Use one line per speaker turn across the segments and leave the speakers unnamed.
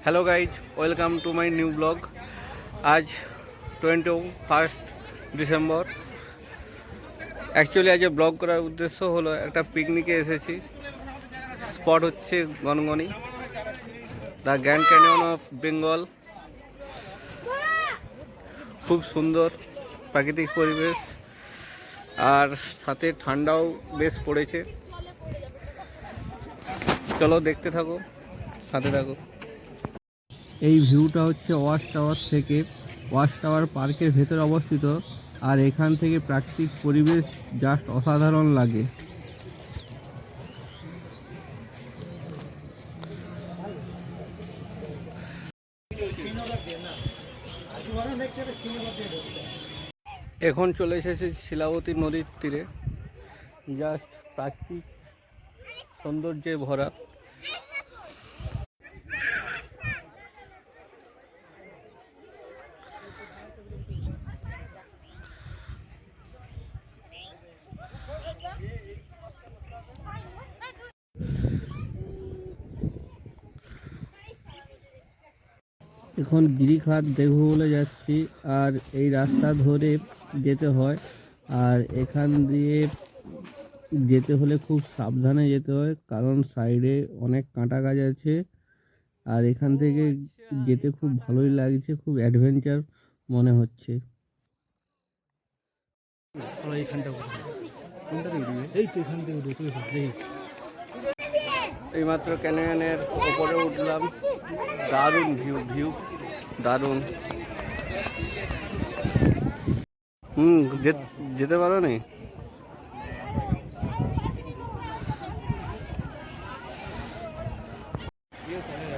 Hello guys, welcome to my new blog. আজ 21 December. Actually আজ blog করার উদ্দেশ্য হলো একটা পিকনিকে এসেছি। স্পট হচ্ছে Gangani, the grand canyon of Bengal. খুব সুন্দর প্রাকৃতিক পরিবেশ, আর সাথে ঠান্ডাও বেশ পড়েছে। চলো দেখতে থাকো, সাথে থাকো। এই ভিউটা হচ্ছে ওয়াচ টাওয়ার থেকে। ওয়াচ টাওয়ার পার্কের ভেতরে অবস্থিত, আর এখান থেকে প্রাকৃতিক পরিবেশ জাস্ট অসাধারণ লাগে। এখন চলে এসেছি শিলাবতী নদীর তীরে। জাস্ট প্রাকৃতিক সৌন্দর্যে ভরা। এখন গিরিখাত দেখবো বলে যাচ্ছি, আর এই রাস্তা ধরে যেতে হয়। আর এখান দিয়ে যেতে হলে খুব সাবধানে যেতে হয়, কারণ সাইডে অনেক কাঁটা গাছ আছে। আর এখান থেকে যেতে খুব ভালোই লাগছে, খুব অ্যাডভেঞ্চার মনে হচ্ছে। এইমাত্র ক্যানিয়নের ওপরে উঠলাম। দারুণ ভিউ দারুণ। যেতে পারো নি?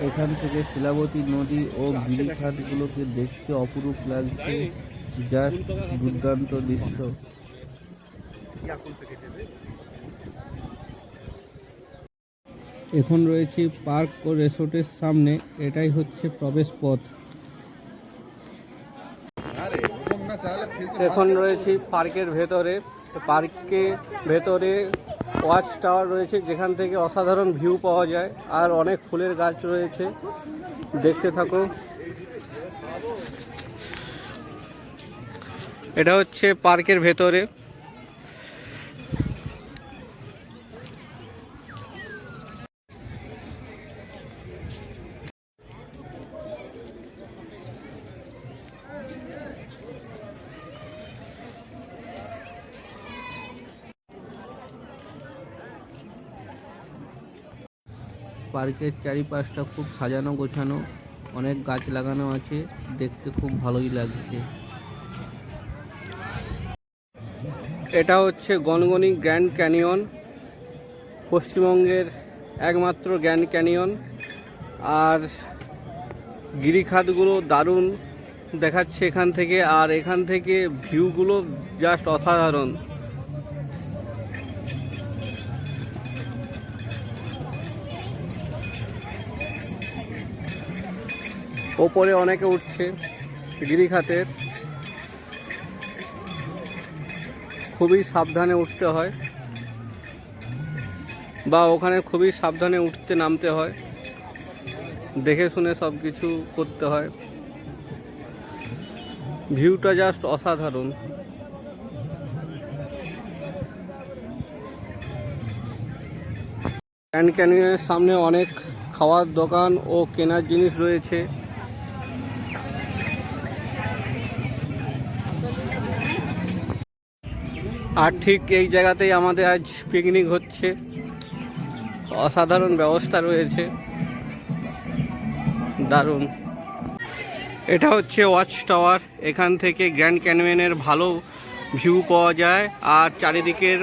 এখান থেকে শিলাবতী নদী ও গিরিখাতগুলোকে দেখতে অপরূপ লাগছে। জাস্ট দুর্দান্ত দৃশ্য। এখন রয়েছি পার্ক ও রিসোর্টের সামনে। এটাই হচ্ছে প্রবেশ পথ। এখন রয়েছি পার্কের ভেতরে। পার্কের ভেতরে ওয়াচ টাওয়ার রয়েছে, যেখান থেকে অসাধারণ ভিউ পাওয়া যায়, আর অনেক ফুলের গাছ রয়েছে। দেখতে থাকো। এটা হচ্ছে পার্কের ভেতরে। পার্কের চারিপাশটা খুব সাজানো গোছানো, অনেক গাছ লাগানো আছে, দেখতে খুব ভালোই লাগছে। এটা হচ্ছে গনগনি গ্র্যান্ড ক্যানিয়ন, পশ্চিমবঙ্গের একমাত্র গ্র্যান্ড ক্যানিয়ন। আর গিরিখাতগুলো দারুণ দেখাচ্ছে এখান থেকে, আর এখান থেকে ভিউগুলো জাস্ট অসাধারণ। ওপরে অনেকে উঠছে গিরিখাতের। খুবই সাবধানে উঠতে হয়, বা ওখানে খুবই সাবধানে উঠতে নামতে হয়, দেখে শুনে সব কিছু করতে হয়। ভিউটা জাস্ট অসাধারণ। গ্র্যান্ড ক্যানিয়নের সামনে অনেক খাওয়ার দোকান ও কেনার জিনিস রয়েছে। আর ঠিক এই জায়গাতেই আমাদের আজ পিকনিক হচ্ছে। অসাধারণ ব্যবস্থা রয়েছে, দারুণ। এটা হচ্ছে ওয়াচ টাওয়ার। এখান থেকে গ্র্যান্ড ক্যানিয়নের ভালো ভিউ পাওয়া যায়, আর চারিদিকের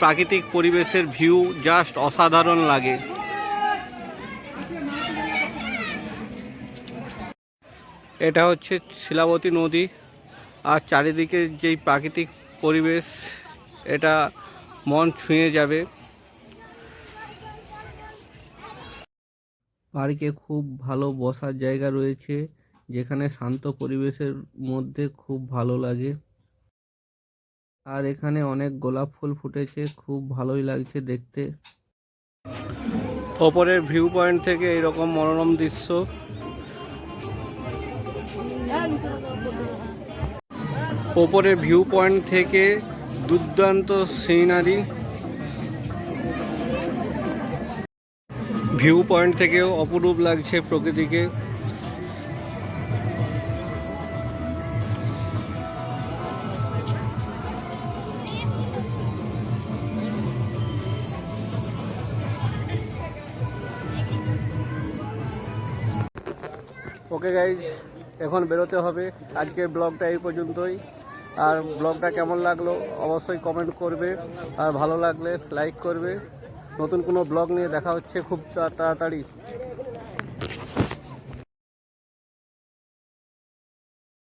প্রাকৃতিক পরিবেশের ভিউ জাস্ট অসাধারণ লাগে। এটা হচ্ছে শিলাবতী নদী, আর চারিদিকে যেই প্রাকৃতিক পরিবেশ, এটা মন ছুঁয়ে যাবে। পার্কে খুব ভালো বসার জায়গা রয়েছে, যেখানে শান্ত পরিবেশের মধ্যে খুব ভালো লাগে। আর এখানে অনেক গোলাপ ফুল ফুটেছে, খুব ভালোই লাগছে দেখতে। ওপরের ভিউ পয়েন্ট থেকে এইরকম মনোরম দৃশ্য। ওপরের ভিউ পয়েন্ট থেকে দুর্দান্ত সিনারি। ভিউ পয়েন্ট থেকেও অপরূপ লাগছে প্রকৃতিকে। ওকে গাইজ, এখন বেরোতে হবে। আজকের ব্লগটা এই পর্যন্তই। আর ব্লগটা কেমন লাগলো অবশ্যই কমেন্ট করবে, আর ভালো লাগলে লাইক করবে। নতুন কোনো ব্লগ নিয়ে দেখা হচ্ছে খুব তাড়াতাড়ি।